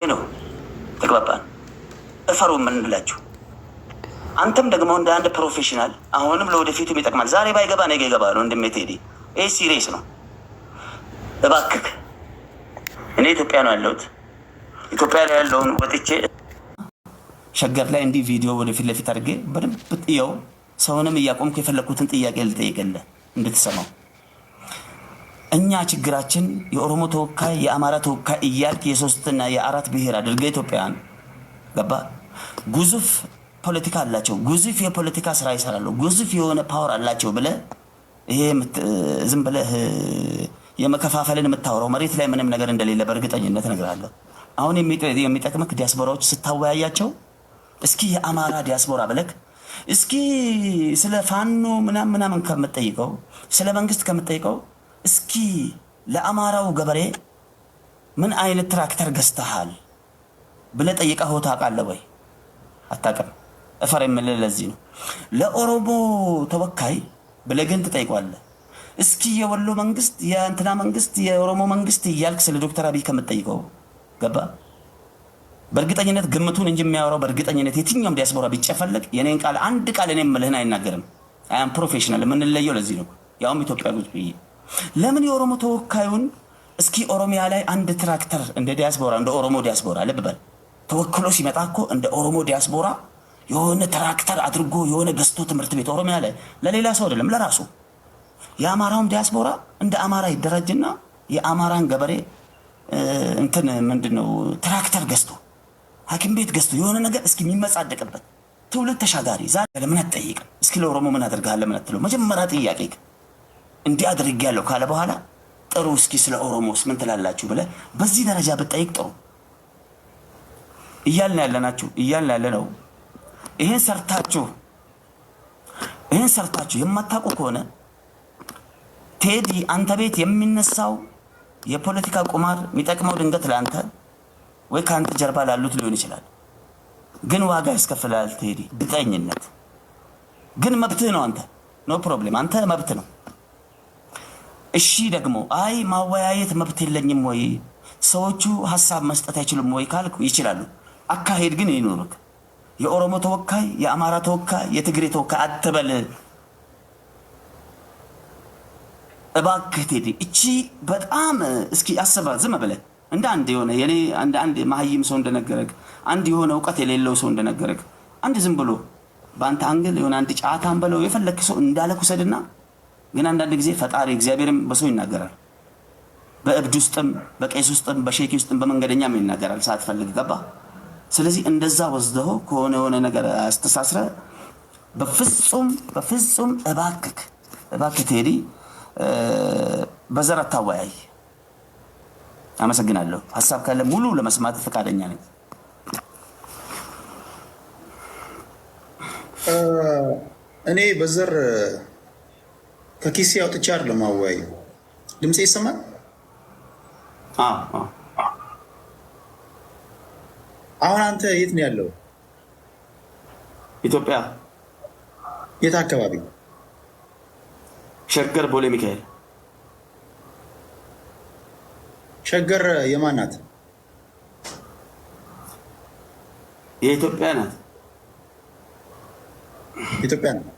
ነው ተግባባን። እፈሩ ምን ብላችሁ አንተም ደግሞ እንደ አንድ ፕሮፌሽናል አሁንም ለወደፊቱም ይጠቅማል። ዛሬ ባይገባ ነገ ይገባል። ወንድሜ ቴዲ ይሄ ሲሪየስ ነው። እባክህ እኔ ኢትዮጵያ ነው ያለሁት። ኢትዮጵያ ላይ ያለውን ወጥቼ ሸገር ላይ እንዲህ ቪዲዮ ወደፊት ለፊት አድርጌ በደንብ ጥየው ሰውንም እያቆምኩ የፈለኩትን ጥያቄ ልጠይቅልህ እንድትሰማው። እኛ ችግራችን የኦሮሞ ተወካይ የአማራ ተወካይ እያልክ የሶስትና የአራት ብሔር አድርገህ ኢትዮጵያን ገባ ግዙፍ ፖለቲካ አላቸው፣ ግዙፍ የፖለቲካ ስራ ይሰራሉ፣ ግዙፍ የሆነ ፓወር አላቸው ብለህ ይሄ ዝም ብለህ የመከፋፈልን የምታወራው መሬት ላይ ምንም ነገር እንደሌለ በእርግጠኝነት እነግርሃለሁ። አሁን የሚጠቅምክ ዲያስፖራዎች ስታወያያቸው እስኪ የአማራ ዲያስፖራ ብለክ እስኪ ስለ ፋኖ ምናምን ከምትጠይቀው ስለ መንግስት ከምትጠይቀው እስኪ ለአማራው ገበሬ ምን አይነት ትራክተር ገዝተሃል ብለህ ጠይቀኸው ታውቃለህ ወይ? አታውቅም። እፈር የምልህ ለዚህ ነው። ለኦሮሞ ተወካይ ብለህ ግን ትጠይቀዋለህ። እስኪ የወሎ መንግስት የእንትና መንግስት የኦሮሞ መንግስት እያልክ ስለ ዶክተር አብይ ከምትጠይቀው ገባ በእርግጠኝነት ግምቱን እንጂ የሚያወራው በእርግጠኝነት የትኛውም ዲያስፖራ ቢጨፈልቅ የኔን ቃል አንድ ቃል እኔ የምልህን አይናገርም። አያም ፕሮፌሽናል የምንለየው ለዚህ ነው። ያውም ኢትዮጵያ ጉዝ ብዬ ለምን የኦሮሞ ተወካዩን እስኪ ኦሮሚያ ላይ አንድ ትራክተር እንደ ዲያስፖራ እንደ ኦሮሞ ዲያስፖራ ልብ በል ተወክሎ ሲመጣ እኮ እንደ ኦሮሞ ዲያስፖራ የሆነ ትራክተር አድርጎ የሆነ ገዝቶ ትምህርት ቤት ኦሮሚያ ላይ ለሌላ ሰው አይደለም ለራሱ። የአማራውም ዲያስፖራ እንደ አማራ ይደራጅና የአማራን ገበሬ እንትን ምንድነው ትራክተር ገዝቶ ሐኪም ቤት ገዝቶ የሆነ ነገር እስኪ የሚመጻደቅበት ትውልድ ተሻጋሪ ዛሬ ለምን አትጠይቅም? እስኪ ለኦሮሞ ምን አድርጋለህ ለምን አትለው? መጀመሪያ ጥያቄ እንዲህ አድርጌያለሁ ካለ በኋላ ጥሩ እስኪ ስለ ኦሮሞስ ምን ትላላችሁ ብለህ በዚህ ደረጃ ብትጠይቅ ጥሩ። እያልን ያለነው ይሄን ሰርታችሁ የማታውቁ ከሆነ ቴዲ አንተ ቤት የሚነሳው የፖለቲካ ቁማር የሚጠቅመው ድንገት ለአንተ ወይ ከአንተ ጀርባ ላሉት ሊሆን ይችላል፣ ግን ዋጋ ያስከፍላል። ቴዲ ብጠኝነት ግን መብትህ ነው። አንተ ኖ ፕሮብሌም፣ አንተ መብት ነው። እሺ ደግሞ አይ ማወያየት መብት የለኝም ወይ ሰዎቹ ሀሳብ መስጠት አይችሉም ወይ ካልኩ ይችላሉ። አካሄድ ግን ይኖርክ። የኦሮሞ ተወካይ የአማራ ተወካይ የትግሬ ተወካይ አትበል እባክህ ቴዲ። እቺ በጣም እስኪ አስባ ዝም ብለህ እንደ አንድ የሆነ የኔ አንድ ማህይም ሰው እንደነገረክ አንድ የሆነ እውቀት የሌለው ሰው እንደነገረክ አንድ ዝም ብሎ በአንተ አንግል የሆነ አንድ ጫታን በለው የፈለክ ሰው እንዳለክ ውሰድና ግን አንዳንድ ጊዜ ፈጣሪ እግዚአብሔርም በሰው ይናገራል። በእብድ ውስጥም በቄስ ውስጥም በሼክ ውስጥም በመንገደኛም ይናገራል ሳትፈልግ ገባ። ስለዚህ እንደዛ ወስደው ከሆነ የሆነ ነገር አስተሳስረ በፍጹም እባክህ ቴዲ በዘር አታወያይ። አመሰግናለሁ። ሐሳብ ካለ ሙሉ ለመስማት ፈቃደኛ ነኝ። እኔ በዘር ከኪሴ አውጥቼ አይደለም ማወያየው። ድምጼ ይሰማል? አሁን አንተ የት ነው ያለው? ኢትዮጵያ። የት አካባቢ? ሸገር ቦሌ ሚካኤል። ሸገር የማን ናት? የኢትዮጵያ ናት። ኢትዮጵያ ናት።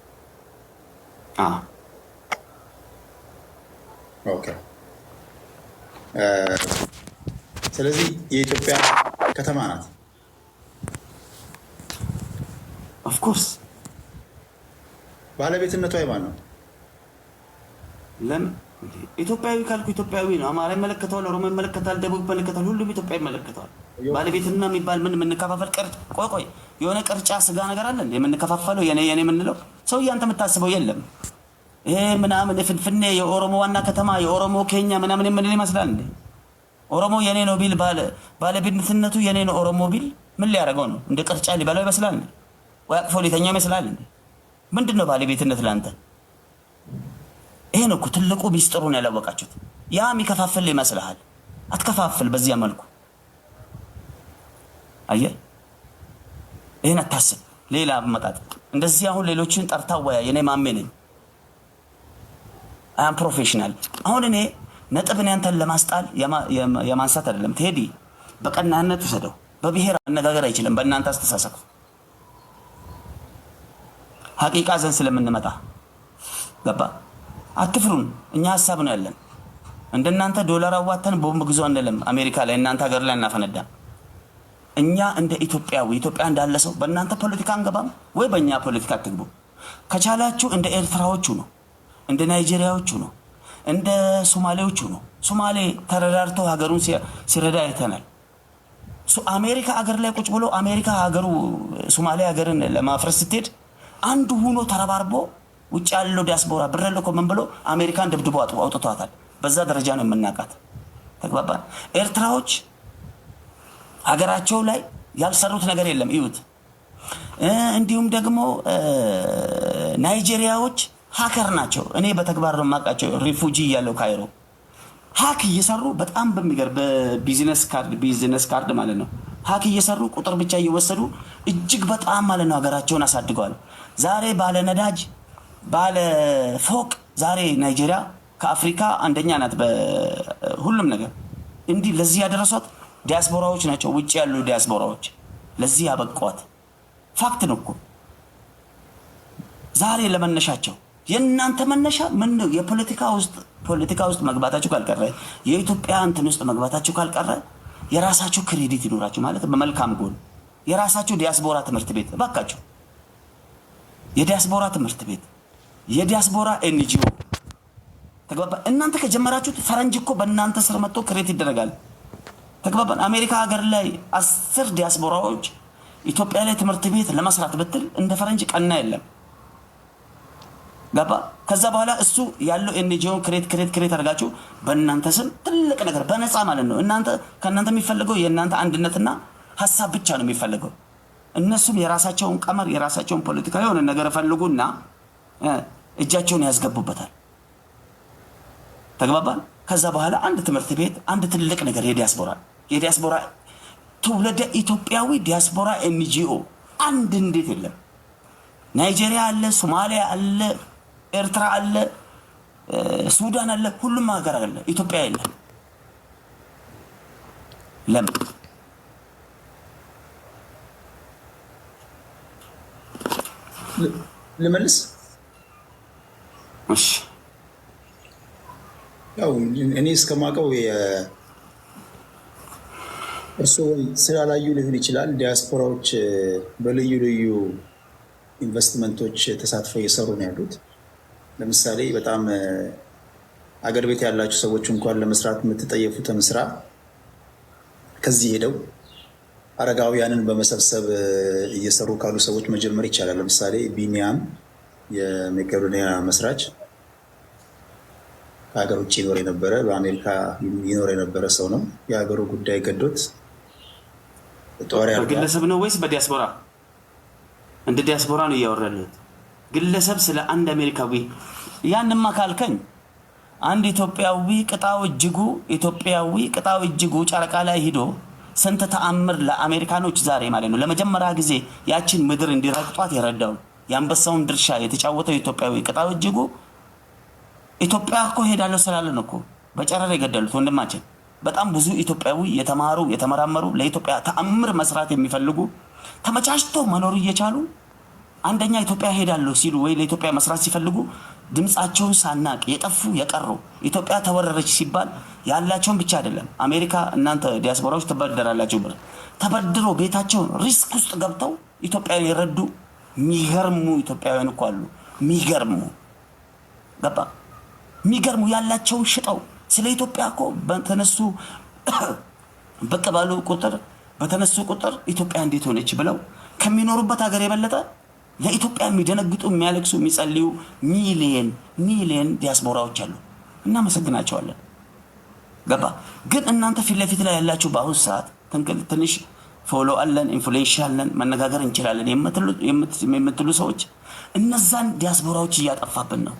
ኦኬ። ስለዚህ የኢትዮጵያ ከተማ ናት። ኦፍ ኮርስ። ባለቤትነቷ የማን ነው? ለምን ኢትዮጵያዊ ካልኩ ኢትዮጵያዊ ነው። አማራ ይመለከተዋል፣ ኦሮሞ ይመለከታል፣ ደቡብ ይመለከታል፣ ሁሉም ኢትዮጵያ ይመለከተዋል። ባለቤትና የሚባል ምን የምንከፋፈል ቆይ የሆነ ቅርጫ ስጋ ነገር አለ እንዴ የምንከፋፈለው? የኔ የምንለው ሰው እያንተ የምታስበው የለም። ይሄ ምናምን ፍንፍኔ የኦሮሞ ዋና ከተማ የኦሮሞ ኬኛ ምናምን የምንል ይመስላል እንዴ? ኦሮሞ የኔ ነው ቢል ባለቤትነቱ የኔ ነው ኦሮሞ ቢል ምን ሊያደርገው ነው? እንደ ቅርጫ ሊበላው ይመስላል እንዴ? ወይ አቅፎ ሊተኛ ይመስላል እንዴ? ምንድነው ባለቤትነት ለአንተ? ይሄ ነው እኮ ትልቁ ሚስጥሩን ያላወቃችሁት። ያ የሚከፋፍል ይመስልሃል። አትከፋፍል በዚያ መልኩ አየህ። ይሄን አታስብ። ሌላ መጣጥ እንደዚህ አሁን ሌሎችን ጠርታ ወያ የኔ ማሜ ነኝ አም ፕሮፌሽናል። አሁን እኔ ነጥብን ያንተን ለማስጣል የማንሳት አይደለም ቴዲ። በቀናነት ወሰደው። በብሔር አነጋገር አይችልም። በእናንተ አስተሳሰብ ሐቂቃ ዘን ስለምንመጣ ገባ። አትፍሩን። እኛ ሐሳብ ነው ያለን። እንደናንተ ዶላር አዋተን ቦምብ ግዙ አንልም። አሜሪካ ላይ እናንተ ሀገር ላይ እናፈነዳ። እኛ እንደ ኢትዮጵያዊ ኢትዮጵያ እንዳለ ሰው በእናንተ ፖለቲካ አንገባም ወይ በእኛ ፖለቲካ አትግቡ። ከቻላችሁ እንደ ኤርትራዎቹ ነው፣ እንደ ናይጄሪያዎቹ ነው፣ እንደ ሶማሌዎቹ ነው። ሶማሌ ተረዳርቶ ሀገሩን ሲረዳ አይተናል። አሜሪካ ሀገር ላይ ቁጭ ብሎ አሜሪካ ሀገሩ ሶማሌ ሀገርን ለማፍረስ ስትሄድ አንዱ ሆኖ ተረባርቦ ውጭ ያለው ዲያስፖራ ብረለ እኮ ምን ብሎ አሜሪካን ደብድቦ አውጥቷታል። በዛ ደረጃ ነው የምናውቃት። ተግባባን። ኤርትራዎች ሀገራቸው ላይ ያልሰሩት ነገር የለም እዩት። እንዲሁም ደግሞ ናይጄሪያዎች ሀከር ናቸው። እኔ በተግባር ነው የማውቃቸው። ሪፉጂ ያለው ካይሮ ሀክ እየሰሩ በጣም በሚገርም በቢዝነስ ካርድ ማለት ነው ሀክ እየሰሩ ቁጥር ብቻ እየወሰዱ እጅግ በጣም ማለት ነው ሀገራቸውን አሳድገዋል። ዛሬ ባለ ነዳጅ ባለ ፎቅ ዛሬ ናይጄሪያ ከአፍሪካ አንደኛ ናት በሁሉም ነገር። እንዲህ ለዚህ ያደረሷት ዲያስፖራዎች ናቸው። ውጭ ያሉ ዲያስፖራዎች ለዚህ ያበቋት ፋክት ነው እኮ። ዛሬ ለመነሻቸው የእናንተ መነሻ ምን ነው? ፖለቲካ ውስጥ መግባታችሁ ካልቀረ የኢትዮጵያ እንትን ውስጥ መግባታችሁ ካልቀረ የራሳችሁ ክሬዲት ይኖራችሁ ማለት በመልካም ጎን የራሳችሁ ዲያስፖራ ትምህርት ቤት ባካችሁ፣ የዲያስፖራ ትምህርት ቤት፣ የዲያስፖራ ኤንጂኦ ተግባባ። እናንተ ከጀመራችሁት ፈረንጅ እኮ በእናንተ ስር መጥቶ ክሬት ይደረጋል። ተግባባን። አሜሪካ ሀገር ላይ 10 ዲያስፖራዎች ኢትዮጵያ ላይ ትምህርት ቤት ለመስራት ብትል እንደ ፈረንጅ ቀና የለም። ገባ። ከዛ በኋላ እሱ ያለው ኤንጂኦ ክሬት አድርጋችሁ በእናንተ ስም ትልቅ ነገር በነፃ ማለት ነው። ከእናንተ የሚፈልገው የእናንተ አንድነትና ሀሳብ ብቻ ነው የሚፈልገው። እነሱም የራሳቸውን ቀመር የራሳቸውን ፖለቲካ የሆነ ነገር ፈልጉና እጃቸውን ያስገቡበታል። ተግባባን። ከዛ በኋላ አንድ ትምህርት ቤት አንድ ትልቅ ነገር የዲያስፖራ ትውልደ ኢትዮጵያዊ ዲያስፖራ ኤንጂኦ አንድ እንዴት የለም። ናይጄሪያ አለ፣ ሶማሊያ አለ፣ ኤርትራ አለ፣ ሱዳን አለ፣ ሁሉም ሀገር አለ። ኢትዮጵያ የለም። ለምን? ልመልስ? እሺ። ያው እኔ እስከማውቀው እርስዎ ስላላዩ ሊሆን ይችላል። ዲያስፖራዎች በልዩ ልዩ ኢንቨስትመንቶች ተሳትፈው እየሰሩ ነው ያሉት። ለምሳሌ በጣም አገር ቤት ያላችሁ ሰዎች እንኳን ለመስራት የምትጠየፉትን ስራ ከዚህ ሄደው አረጋውያንን በመሰብሰብ እየሰሩ ካሉ ሰዎች መጀመር ይቻላል። ለምሳሌ ቢኒያም የሜቄዶኒያ መስራች ከሀገር ውጭ ይኖር የነበረ በአሜሪካ ይኖር የነበረ ሰው ነው። የሀገሩ ጉዳይ ገዶት ግለሰብ ነው ወይስ በዲያስፖራ? እንደ ዲያስፖራ ነው እያወራለት ግለሰብ ስለ አንድ አሜሪካዊ ያንማ ካልከኝ አንድ ኢትዮጵያዊ ቅጣው እጅጉ ጨረቃ ላይ ሂዶ ስንት ተአምር ለአሜሪካኖች ዛሬ ማለት ነው ለመጀመሪያ ጊዜ ያችን ምድር እንዲረግጧት የረዳው የአንበሳውን ድርሻ የተጫወተው ኢትዮጵያዊ ቅጣው እጅጉ ኢትዮጵያ እኮ ሄዳለሁ ስላለ ነው እኮ በጨረራ የገደሉት ወንድማችን። በጣም ብዙ ኢትዮጵያዊ የተመራመሩ ለኢትዮጵያ ተአምር መስራት የሚፈልጉ ተመቻችተው መኖር እየቻሉ አንደኛ ኢትዮጵያ ሄዳለሁ ሲሉ ወይ ለኢትዮጵያ መስራት ሲፈልጉ ድምጻቸውን ሳናቅ የጠፉ የቀሩ ኢትዮጵያ ተወረረች ሲባል ያላቸውን ብቻ አይደለም። አሜሪካ እናንተ ዲያስፖራዎች ተበደራላችሁ ብር ተበድሮ ቤታቸውን ሪስክ ውስጥ ገብተው ኢትዮጵያን የረዱ የሚገርሙ ኢትዮጵያውያን እኮ አሉ። የሚገርሙ ያላቸውን ሽጠው ስለ ኢትዮጵያ እኮ በተነሱ በቀባሉ በተነሱ ቁጥር ኢትዮጵያ እንዴት ሆነች ብለው ከሚኖሩበት ሀገር የበለጠ ለኢትዮጵያ የሚደነግጡ የሚያለቅሱ የሚጸልዩ ሚሊየን ዲያስፖራዎች አሉ። እናመሰግናቸዋለን። ገባ። ግን እናንተ ፊት ለፊት ላይ ያላችሁ በአሁኑ ሰዓት ትንሽ ፎሎ አለን፣ ኢንፍሉዌንስ አለን፣ መነጋገር እንችላለን የምትሉ ሰዎች እነዛን ዲያስፖራዎች እያጠፋብን ነው።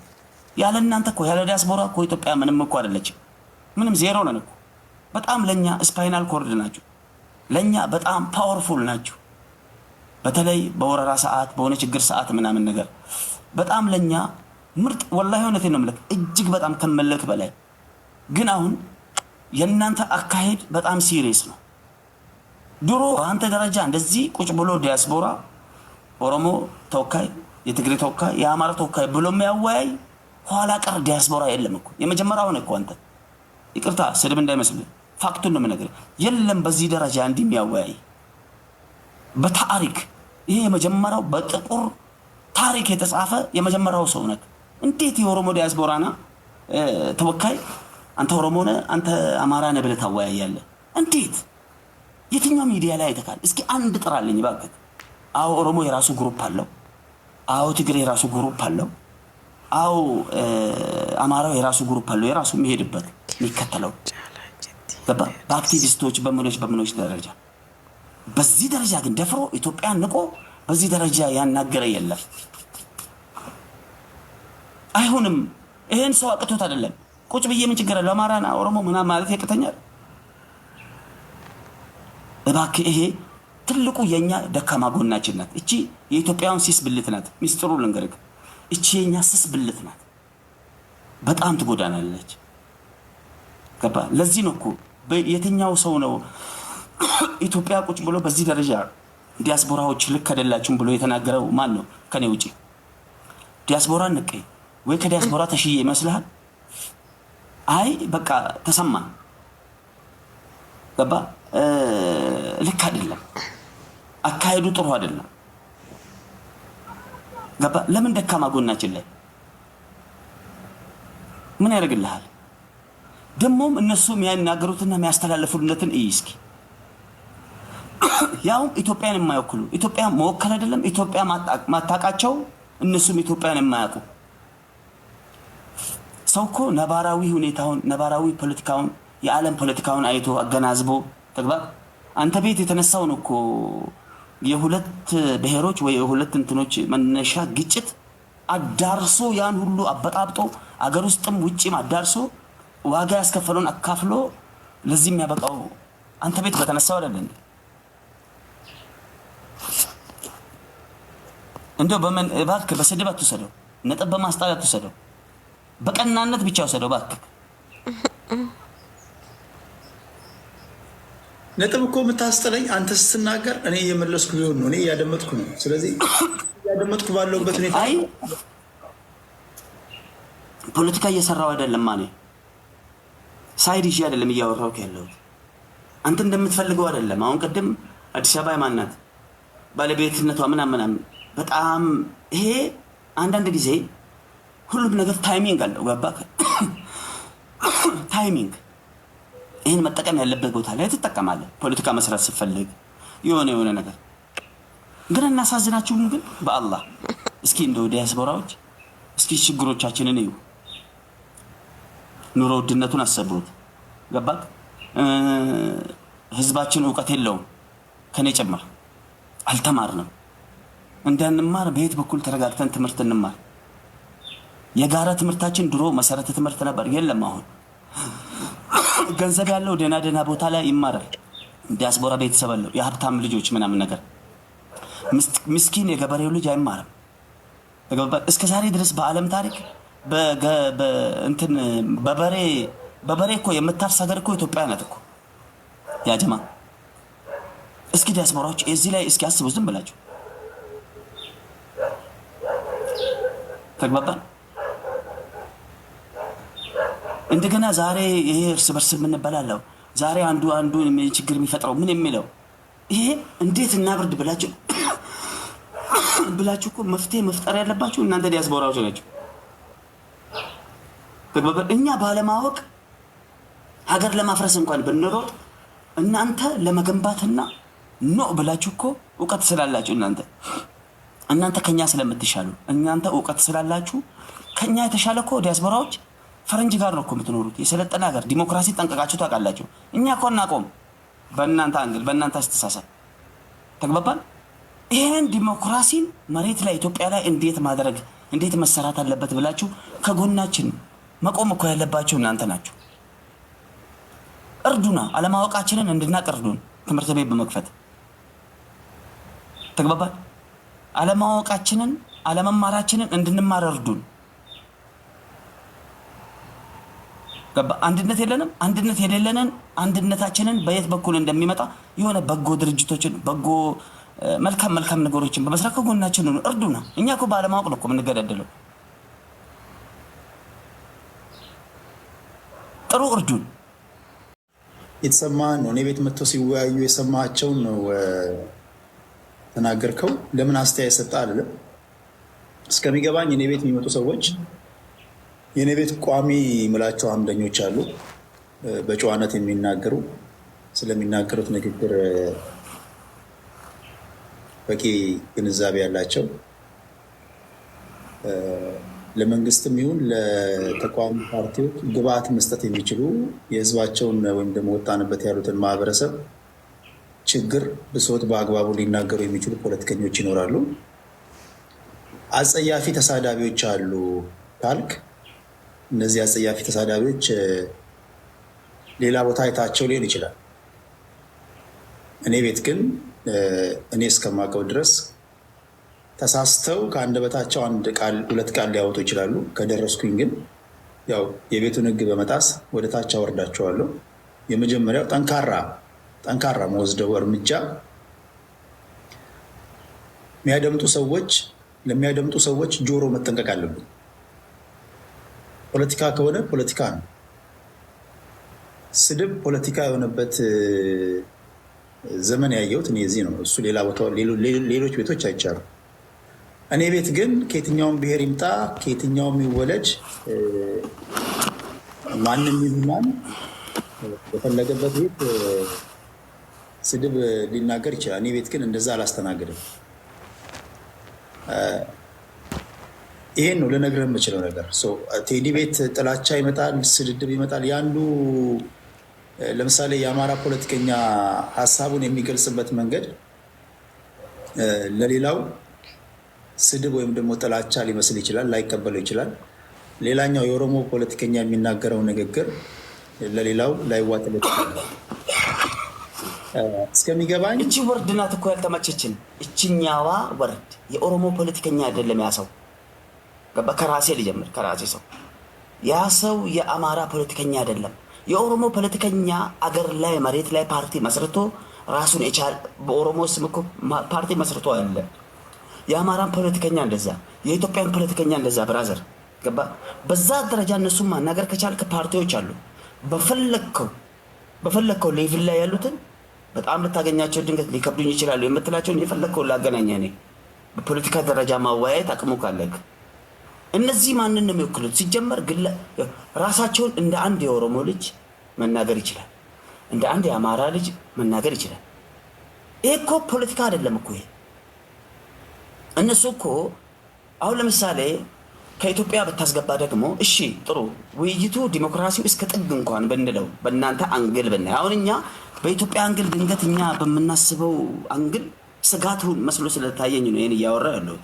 ያለ እናንተ እኮ ያለ ዲያስፖራ እኮ ኢትዮጵያ ምንም እኮ አይደለችም። ምንም ዜሮ ነን እኮ። በጣም ለኛ ስፓይናል ኮርድ ናችሁ። ለኛ በጣም ፓወርፉል ናችሁ። በተለይ በወረራ ሰዓት በሆነ ችግር ሰዓት ምናምን ነገር በጣም ለኛ ምርጥ ወላሂ እውነቴን ነው የምልህ እጅግ በጣም ከመለክ በላይ። ግን አሁን የእናንተ አካሄድ በጣም ሲሪየስ ነው። ድሮ አንተ ደረጃ እንደዚህ ቁጭ ብሎ ዲያስፖራ ኦሮሞ ተወካይ፣ የትግሬ ተወካይ፣ የአማራ ተወካይ ብሎ የሚያወያይ ኋላ ቀር ዲያስፖራ የለም እኮ። የመጀመሪያው ነው እኮ አንተ። ይቅርታ ስድብ እንዳይመስልህ ፋክቱን ነው የምነግርህ። የለም በዚህ ደረጃ እንዲህ የሚያወያይ በታሪክ ይሄ የመጀመሪያው በጥቁር ታሪክ የተጻፈ የመጀመሪያው ሰው ነህ። እንዴት የኦሮሞ ዲያስፖራና ተወካይ አንተ ኦሮሞ ነህ አንተ አማራ ነህ ብለህ ታወያያለህ? እንዴት? የትኛው ሚዲያ ላይ አይተካል? እስኪ አንድ ጥራልኝ እባክህ። አዎ ኦሮሞ የራሱ ግሩፕ አለው። አዎ ትግሬ የራሱ ግሩፕ አለው። አዎ አማራው የራሱ ግሩፕ አለው። የራሱ የሚሄድበት የሚከተለው ገባ። በአክቲቪስቶች በምኖች ደረጃ በዚህ ደረጃ ግን ደፍሮ ኢትዮጵያን ንቆ በዚህ ደረጃ ያናገረ የለም። አይሆንም። ይሄን ሰው አቅቶት አይደለም። ቁጭ ብዬ ምን ችግር አለው አማራና ኦሮሞ ምናምን ማለት ያቅተኛል? እባክህ ይሄ ትልቁ የኛ ደካማ ጎናችን ናት። እቺ የኢትዮጵያውን ሲስ ብልት ናት። ሚስጥሩ ልንገርህ፣ እቺ የኛ ሲስ ብልት ናት። በጣም ትጎዳናለች። ገባ። ለዚህ ነው እኮ የትኛው ሰው ነው ኢትዮጵያ ቁጭ ብሎ በዚህ ደረጃ ዲያስፖራዎች ልክ አይደላችሁም ብሎ የተናገረው? ማን ነው ከኔ ውጪ? ዲያስፖራ ንቄ ወይ ከዲያስፖራ ተሽዬ ይመስልሃል? አይ በቃ ተሰማን። ገባ። ልክ አይደለም አካሄዱ፣ ጥሩ አይደለም። ገባ። ለምን ደካማ ጎናችን ላይ ምን ያደርግልሃል? ደሞም እነሱ የሚያናገሩትና የሚያስተላልፉልነትን እይ እስኪ። ያው ኢትዮጵያን የማይወክሉ ኢትዮጵያ መወከል አይደለም ኢትዮጵያ ማታቃቸው እነሱም ኢትዮጵያን የማያውቁ ሰው እኮ ነባራዊ ሁኔታውን ነባራዊ ፖለቲካውን የዓለም ፖለቲካውን አይቶ አገናዝቦ ተግባ። አንተ ቤት የተነሳውን እኮ የሁለት ብሔሮች ወይ የሁለት እንትኖች መነሻ ግጭት አዳርሶ ያን ሁሉ አበጣብጦ አገር ውስጥም ውጪም አዳርሶ ዋጋ ያስከፈለውን አካፍሎ ለዚህ የሚያበቃው አንተ ቤት በተነሳው አይደል እንዴ? እንደው በመን እባክህ በስድብ አትውሰደው፣ ነጥብ በማስጣል አትውሰደው፣ በቀናነት ብቻ ወሰደው እባክህ። ነጥብ እኮ የምታስጥለኝ አንተ ስትናገር እኔ እየመለስኩ ቢሆን ነው፣ እኔ እያደመጥኩ ነው። ስለዚህ እያደመጥኩ ባለሁበት ሁኔታ አይ ፖለቲካ እየሰራው አይደለም ማለት ሳይድ ይዤ አይደለም እያወራሁት ያለሁት። አንተ እንደምትፈልገው አይደለም። አሁን ቅድም አዲስ አበባ የማናት ባለቤትነቷ ምናምን በጣም ይሄ አንዳንድ ጊዜ ሁሉም ነገር ታይሚንግ አለው። ገባህ? ታይሚንግ ይህን መጠቀም ያለበት ቦታ ላይ ትጠቀማለህ። ፖለቲካ መስራት ስትፈልግ የሆነ ነገር ግን እናሳዝናችሁም። ግን በአላህ እስኪ እንደው ዲያስፖራዎች እስኪ ችግሮቻችንን እዩ። ኑሮ ውድነቱን አሰቡት። ገባህ? ህዝባችን እውቀት የለውም፣ ከኔ ጨምር አልተማርንም። እንዳንማር በየት በኩል ተረጋግተን ትምህርት እንማር? የጋራ ትምህርታችን ድሮ መሰረተ ትምህርት ነበር፣ የለም አሁን። ገንዘብ ያለው ደና ቦታ ላይ ይማራል። ዲያስፖራ ቤተሰብ አለው፣ የሀብታም ልጆች ምናምን ነገር። ምስኪን የገበሬው ልጅ አይማርም። እስከ ዛሬ ድረስ በዓለም ታሪክ በበሬ እኮ የምታርስ ሀገር እኮ ኢትዮጵያ ናት እኮ ያ ጀማ። እስኪ ዲያስፖራዎች እዚህ ላይ እስኪ አስቡ ዝም ብላችሁ። ተግባባን? እንደገና ዛሬ ይሄ እርስ በርስ የምንበላለው ዛሬ አንዱ ችግር የሚፈጥረው ምን የሚለው ይሄ እንዴት እናብርድ ብላችሁ እኮ መፍትሄ መፍጠር ያለባችሁ እናንተ ዲያስፖራዎች ናችሁ። ተግባባን? እኛ ባለማወቅ ሀገር ለማፍረስ እንኳን ብንሮጥ እናንተ ለመገንባትና ኖ ብላችሁ እኮ እውቀት ስላላችሁ እናንተ ከኛ ስለምትሻሉ እናንተ እውቀት ስላላችሁ ከኛ የተሻለ እኮ ዲያስፖራዎች ፈረንጅ ጋር ነው እኮ የምትኖሩት። የሰለጠነ ሀገር ዲሞክራሲ ጠንቀቃችሁ ታውቃላችሁ። እኛ እኮ እናቆም በእናንተ አንግል በእናንተ አስተሳሰብ። ተግባባን? ይሄን ዲሞክራሲን መሬት ላይ ኢትዮጵያ ላይ እንዴት መሰራት አለበት ብላችሁ ከጎናችን መቆም እኮ ያለባችሁ እናንተ ናችሁ። እርዱና፣ አለማወቃችንን እንድናቅ እርዱን። ትምህርት ቤት በመክፈት ተግባባን? አለማወቃችንን አለመማራችንን እንድንማር እርዱን። ገባ? አንድነት የለንም። አንድነት የሌለንን አንድነታችንን በየት በኩል እንደሚመጣ የሆነ በጎ ድርጅቶችን በጎ መልካም ነገሮችን በመስራት ከጎናችን ነው። እርዱና። እኛ እኮ ባለማወቅ ነው እኮ የምንገዳደለው። ጥሩ እርዱን። የተሰማህን ነው። እኔ ቤት መጥተው ሲወያዩ የሰማቸውን ነው ተናገርከው። ለምን አስተያየት ሰጠህ አልልም። እስከሚገባኝ እኔ ቤት የሚመጡ ሰዎች የእኔ ቤት ቋሚ ምላቸው አምደኞች አሉ። በጨዋነት የሚናገሩ ስለሚናገሩት ንግግር በቂ ግንዛቤ ያላቸው ለመንግስትም ይሁን ለተቋሚ ፓርቲዎች ግብአት መስጠት የሚችሉ የህዝባቸውን ወይም ደግሞ ወጣንበት ያሉትን ማህበረሰብ ችግር፣ ብሶት በአግባቡ ሊናገሩ የሚችሉ ፖለቲከኞች ይኖራሉ። አጸያፊ ተሳዳቢዎች አሉ ካልክ እነዚህ አጸያፊ ተሳዳቢዎች ሌላ ቦታ አይታቸው ሊሆን ይችላል። እኔ ቤት ግን እኔ እስከማውቀው ድረስ ተሳስተው ከአንደበታቸው አንድ ቃል ሁለት ቃል ሊያወጡ ይችላሉ። ከደረስኩኝ ግን ያው የቤቱን ሕግ በመጣስ ወደ ታች አወርዳቸዋለሁ። የመጀመሪያው ጠንካራ መወስደው እርምጃ ለሚያደምጡ ሰዎች ጆሮ መጠንቀቅ አለብን። ፖለቲካ ከሆነ ፖለቲካ ነው። ስድብ ፖለቲካ የሆነበት ዘመን ያየሁት እኔ እዚህ ነው። እሱ ሌላ ቦታ ሌሎች ቤቶች አይቻሉ። እኔ ቤት ግን ከየትኛውም ብሔር ይምጣ ከየትኛውም ይወለድ ማንም ይሉናል በፈለገበት ቤት ስድብ ሊናገር ይችላል። እኔ ቤት ግን እንደዛ አላስተናግድም። ይሄን ነው ልነግርህ የምችለው ነገር። ቴዲ ቤት ጥላቻ ይመጣል፣ ስድድብ ይመጣል። ያንዱ ለምሳሌ የአማራ ፖለቲከኛ ሀሳቡን የሚገልጽበት መንገድ ለሌላው ስድብ ወይም ደግሞ ጥላቻ ሊመስል ይችላል፣ ላይቀበለው ይችላል። ሌላኛው የኦሮሞ ፖለቲከኛ የሚናገረው ንግግር ለሌላው ላይዋጥለት ይችላል። እስከሚገባኝ እቺ ወርድ ናት እኮ ያልተመቸችን። እችኛዋ ወርድ የኦሮሞ ፖለቲከኛ አይደለም ያ ሰው። ከራሴ ልጀምር። ከራሴ ሰው ያ ሰው የአማራ ፖለቲከኛ አይደለም። የኦሮሞ ፖለቲከኛ አገር ላይ መሬት ላይ ፓርቲ መስርቶ ራሱን የቻለ በኦሮሞ ስም እኮ ፓርቲ መስርቶ አለ። የአማራን ፖለቲከኛ እንደዛ፣ የኢትዮጵያን ፖለቲከኛ እንደዛ። ብራዘር ገባ? በዛ ደረጃ እነሱም ማናገር ከቻልክ ፓርቲዎች አሉ። በፈለግከው ሌቭል ላይ ያሉትን በጣም ልታገኛቸው ድንገት ሊከብዱኝ ይችላሉ የምትላቸውን የፈለግከውን ላገናኛ ኔ በፖለቲካ ደረጃ ማወያየት አቅሙ ካለግ እነዚህ ማንን ነው የሚወክሉት? ሲጀመር ራሳቸውን እንደ አንድ የኦሮሞ ልጅ መናገር ይችላል፣ እንደ አንድ የአማራ ልጅ መናገር ይችላል። ይሄ እኮ ፖለቲካ አይደለም እኮ። ይሄ እነሱ እኮ አሁን ለምሳሌ ከኢትዮጵያ ብታስገባ ደግሞ እሺ ጥሩ ውይይቱ ዲሞክራሲው እስከ ጥግ እንኳን ብንለው በእናንተ አንግል ብናይ፣ አሁን እኛ በኢትዮጵያ አንግል ድንገት እኛ በምናስበው አንግል ስጋቱን መስሎ ስለታየኝ ነው ይህን እያወራ ያለሁት።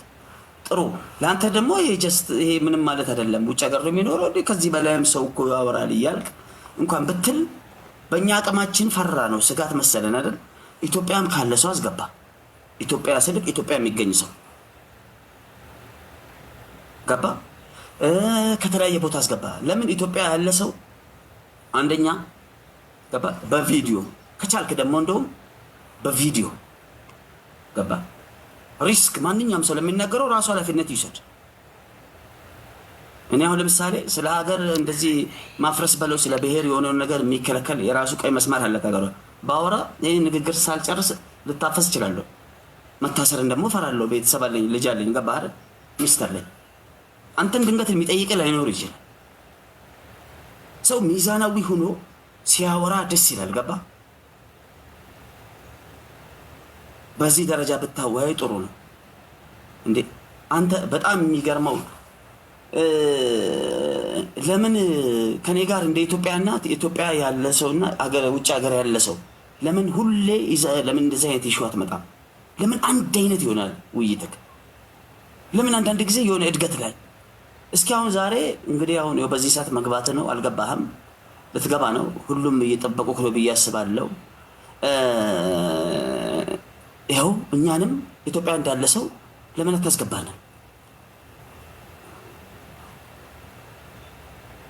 ጥሩ ለአንተ ደግሞ ይሄ ምንም ማለት አይደለም፣ ውጭ ሀገር ነው የሚኖረው ከዚህ በላይም ሰው እኮ ያወራል እያልክ እንኳን ብትል በእኛ አቅማችን ፈራ ነው ስጋት መሰለን አይደል? ኢትዮጵያም ካለ ሰው አስገባ። ኢትዮጵያ ስልክ ኢትዮጵያ የሚገኝ ሰው ገባ፣ ከተለያየ ቦታ አስገባ። ለምን ኢትዮጵያ ያለ ሰው አንደኛ ገባ፣ በቪዲዮ ከቻልክ ደግሞ እንደውም በቪዲዮ ገባ። ሪስክ ማንኛውም ሰው ለሚናገረው ራሱ ኃላፊነት ይውሰድ። እኔ አሁን ለምሳሌ ስለ ሀገር እንደዚህ ማፍረስ በለው ስለ ብሔር የሆነውን ነገር የሚከለከል የራሱ ቀይ መስመር አለ። ሀገር ባወራ ይህ ንግግር ሳልጨርስ ልታፈስ እችላለሁ። መታሰርን ደግሞ እፈራለሁ። ቤተሰብ አለኝ፣ ልጅ አለኝ፣ ገባ አይደል? ሚስት አለኝ። አንተን ድንገት የሚጠይቅ ላይኖር ይችላል። ሰው ሚዛናዊ ሆኖ ሲያወራ ደስ ይላል። ገባ? በዚህ ደረጃ ብታወያይ ጥሩ ነው እንዴ። አንተ በጣም የሚገርመው ለምን ከኔ ጋር እንደ ኢትዮጵያና ኢትዮጵያ ያለ ሰውና ውጭ ሀገር ያለ ሰው ለምን ሁሌ ለምን እንደዚህ አይነት ይሹ አትመጣም? ለምን አንድ አይነት ይሆናል ውይይትክ? ለምን አንዳንድ ጊዜ የሆነ እድገት ላይ እስኪ አሁን ዛሬ እንግዲህ አሁን በዚህ ሰዓት መግባት ነው። አልገባህም፣ ልትገባ ነው። ሁሉም እየጠበቁ ነው ብዬ አስባለሁ። ይኸው እኛንም ኢትዮጵያ እንዳለ ሰው ለምን አታስገባንም?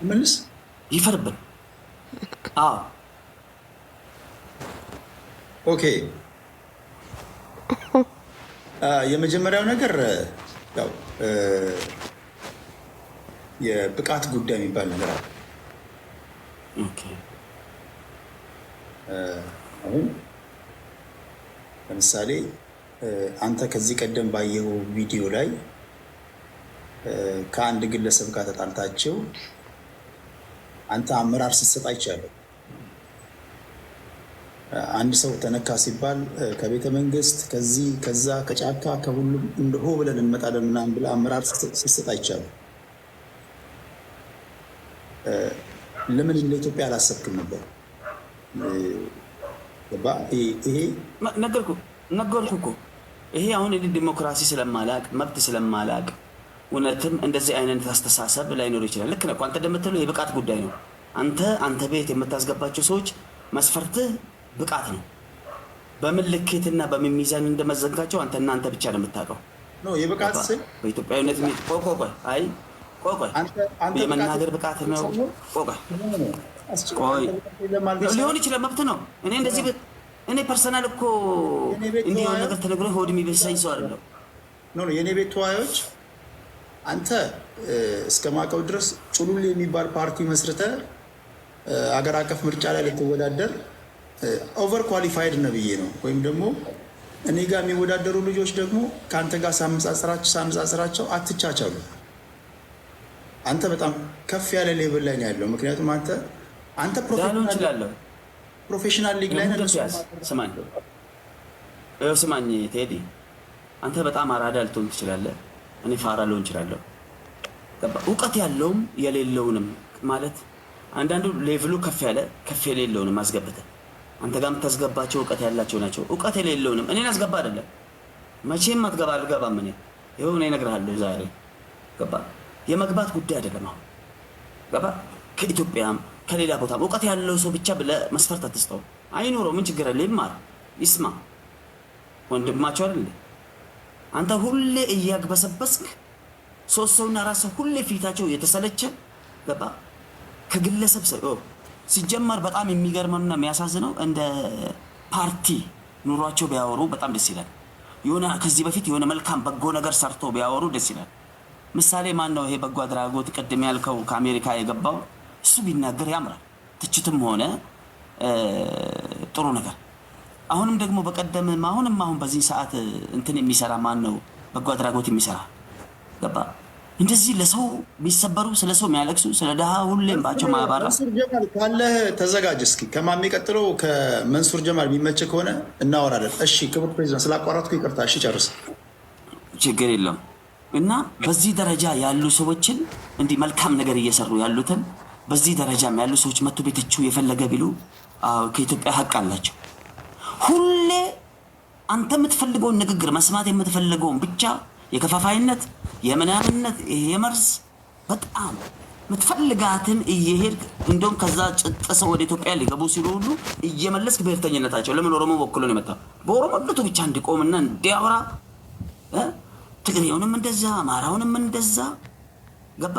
መልስ ይፈርብን። አዎ ኦኬ። የመጀመሪያው ነገር ያው የብቃት ጉዳይ የሚባል ነገር አለ። አሁን ለምሳሌ አንተ ከዚህ ቀደም ባየው ቪዲዮ ላይ ከአንድ ግለሰብ ጋር ተጣልታቸው አንተ አመራር ስትሰጥ አይቻለሁ። አንድ ሰው ተነካ ሲባል ከቤተ መንግስት ከዚህ ከዛ ከጫካ ከሁሉም እንደሆ ብለን እንመጣለን ምናምን ብለህ አመራር ስትሰጥ አይቻለሁ። ለምን ለኢትዮጵያ አላሰብክም ነበር? ይሄ ነገርኩህ እኮ ይሄ አሁን ዲሞክራሲ ስለማላቅ መብት ስለማላቅ እውነትም እንደዚህ አይነት አስተሳሰብ ላይኖር ይችላል። ልክ ነህ። አንተ እንደምትለው የብቃት ጉዳይ ነው። አንተ ቤት የምታስገባቸው ሰዎች መስፈርትህ ብቃት ነው። በምን ልኬትና በምን ሚዛን እንደመዘንካቸው አንተ ብቻ ነው የምታውቀው። የብቃት ስል በኢትዮጵያዊነት ቆይ የመናገር ብቃት ነው። ቆይ ሊሆን ይችላል፣ መብት ነው። እኔ ፐርሰናል እኮ እንዲህ የሆነ ነገር ተነግሮ ሆድ የሚበሳኝ ሰው አይደለም። የእኔ ቤት ተወያዮች አንተ እስከማውቀው ድረስ ጩሉል የሚባል ፓርቲ መስርተ አገር አቀፍ ምርጫ ላይ ልትወዳደር ኦቨር ኳሊፋይድ ነው ብዬ ነው። ወይም ደግሞ እኔ ጋር የሚወዳደሩ ልጆች ደግሞ ከአንተ ጋር ሳነጻጽራቸው አትቻቻሉ። አንተ በጣም ከፍ ያለ ሌቭል ላይ ነው ያለው። ምክንያቱም አንተ ፕሮፌሽናል ሊግ ላይ ስማኝ ቴዲ፣ አንተ በጣም አራዳ ልትሆን ትችላለህ። እኔ ፋራ ልሆን እችላለሁ። እውቀት ያለውም የሌለውንም ማለት አንዳንዱ ሌቭሉ ከፍ የሌለውንም አስገብተህ አንተ ጋር የምታስገባቸው እውቀት ያላቸው ናቸው። እውቀት የሌለውንም እኔን አስገባ አይደለም መቼም አልገባም። ይኸው እኔ እነግርሃለሁ ዛሬ ገባ። የመግባት ጉዳይ አይደለም። አሁን ገባ። ከኢትዮጵያም ከሌላ ቦታም እውቀት ያለው ሰው ብቻ ብለህ መስፈርት አትስጠው። አይኖረው ምን ችግር አለ? ይማር ይስማ። ወንድማቸው አይደል? አንተ ሁሌ እያግበሰበስክ ሶስት ሰውና አራት ሰው ሁሌ ፊታቸው የተሰለቸ ገባ። ከግለሰብ ሰው ሲጀመር በጣም የሚገርመውና የሚያሳዝነው እንደ ፓርቲ ኑሯቸው ቢያወሩ በጣም ደስ ይላል። የሆነ ከዚህ በፊት የሆነ መልካም በጎ ነገር ሰርቶ ቢያወሩ ደስ ይላል። ምሳሌ ማን ነው? ይሄ በጎ አድራጎት ቅድም ያልከው ከአሜሪካ የገባው እሱ ቢናገር ያምራል። ትችትም ሆነ ጥሩ ነገር። አሁንም ደግሞ በቀደምም አሁን በዚህ ሰዓት እንትን የሚሰራ ማን ነው? በጎ አድራጎት የሚሰራ ገባ። እንደዚህ ለሰው የሚሰበሩ ስለ ሰው የሚያለቅሱ ስለ ድሃ ሁሌም ባቸው ማባራ ካለህ ተዘጋጅ። እስኪ ከማን የሚቀጥለው ከመንሱር ጀማል የሚመች ከሆነ እናወራለን። እሺ ክቡር ፕሬዚዳንት ስላቋረጥኩ ይቅርታ። እሺ ጨርስ፣ ችግር የለም። እና በዚህ ደረጃ ያሉ ሰዎችን እንዲህ መልካም ነገር እየሰሩ ያሉትን በዚህ ደረጃም ያሉ ሰዎች መቶ ቤታቸው የፈለገ ቢሉ ከኢትዮጵያ ሀቅ አላቸው። ሁሌ አንተ የምትፈልገውን ንግግር መስማት የምትፈልገውን ብቻ የከፋፋይነት የምናምንነት የመርዝ በጣም የምትፈልጋትን እየሄድክ እንደውም ከዛ ጭጥሰው ወደ ኢትዮጵያ ሊገቡ ሲሉ ሁሉ እየመለስክ ብሔርተኝነታቸው ለምን ኦሮሞ ወክሎ ነው የመጣው? በኦሮሞነቱ ብቻ እንዲቆምና እንዲያወራ ትግሬውንም እንደዛ አማራውንም እንደዛ ገባ።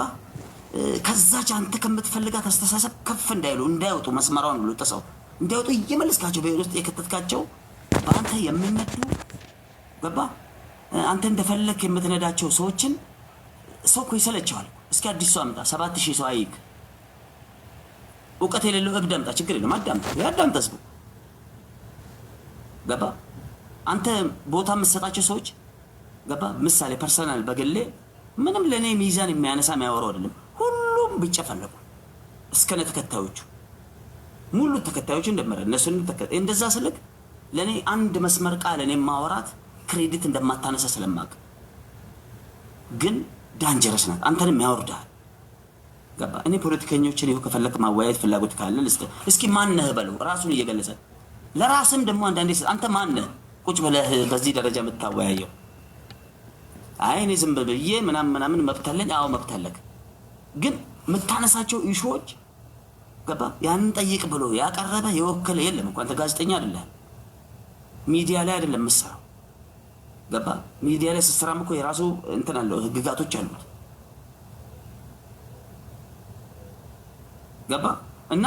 ከዛች አንተ ከምትፈልጋት አስተሳሰብ ከፍ እንዳይሉ እንዳይወጡ መስመራውን ብሎ ጥሰው እንዳይወጡ እየመለስካቸው ብሔር ውስጥ የከተትካቸው በአንተ የሚነዱ ገባ። አንተ እንደፈለክ የምትነዳቸው ሰዎችን ሰው እኮ ይሰለቸዋል። እስኪ አዲስ ሰው አምጣ፣ 7000 ሰው አይክ። እውቀት የሌለው እብድ አምጣ፣ ችግር የለም አዳምጣ፣ ያዳምጣ ህዝቡ ገባ። አንተ ቦታ የምትሰጣቸው ሰዎች ገባ። ምሳሌ ፐርሰናል በግሌ ምንም ለእኔ ሚዛን የሚያነሳ የሚያወራው አይደለም። ሁሉም ቢጨፈለቁ እስከነ ተከታዮቹ ሙሉ ተከታዮቹ እንደመረ እነሱን እንደዛ ስልክ ለእኔ አንድ መስመር ቃል እኔ ማወራት ክሬዲት እንደማታነሳ ስለማቅ ግን ዳንጀረስ ናት። አንተንም ያወርዳል ገባ። እኔ ፖለቲከኞችን ይኸው ከፈለክ ማወያየት ፍላጎት ካለ እስኪ ማነህ በለው ራሱን እየገለጸ ለራስም ደግሞ አንዳንዴ አንተ ማነህ ቁጭ ብለህ በዚህ ደረጃ የምታወያየው? አይ እኔ ዝም ብዬ ምናምን መብት አለኝ። አዎ መብት አለክ። ግን የምታነሳቸው ኢሹዎች ገባ ያንን ጠይቅ ብሎ ያቀረበ የወከለ የለም እኮ። አንተ ጋዜጠኛ አይደለም፣ ሚዲያ ላይ አይደለም የምትሰራው ገባ። ሚዲያ ላይ ስትሰራም እኮ የራሱ እንትን አለው፣ ህግጋቶች አሉት ገባ። እና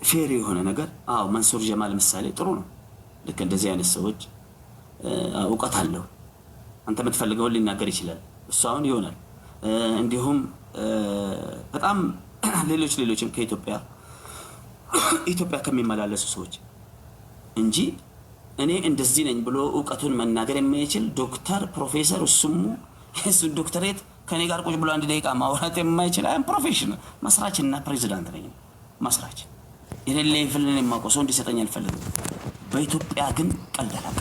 ፌር የሆነ ነገር አዎ፣ መንሱር ጀማል ምሳሌ ጥሩ ነው። ልክ እንደዚህ አይነት ሰዎች እውቀት አለው፣ አንተ የምትፈልገውን ሊናገር ይችላል፣ እሱ አሁን ይሆናል። እንዲሁም በጣም ሌሎችም ኢትዮጵያ ከሚመላለሱ ሰዎች እንጂ እኔ እንደዚህ ነኝ ብሎ እውቀቱን መናገር የማይችል ዶክተር ፕሮፌሰር እሱሙ የሱ ዶክተሬት ከኔ ጋር ቁጭ ብሎ 1 ደቂቃ ማውራት የማይችል አይም ፕሮፌሽናል መስራችና ፕሬዚዳንት ነኝ። መስራች የሌለ ይፈልልን የማውቀው ሰው እንዲሰጠኝ አልፈልግም። በኢትዮጵያ ግን ቀልደላቅ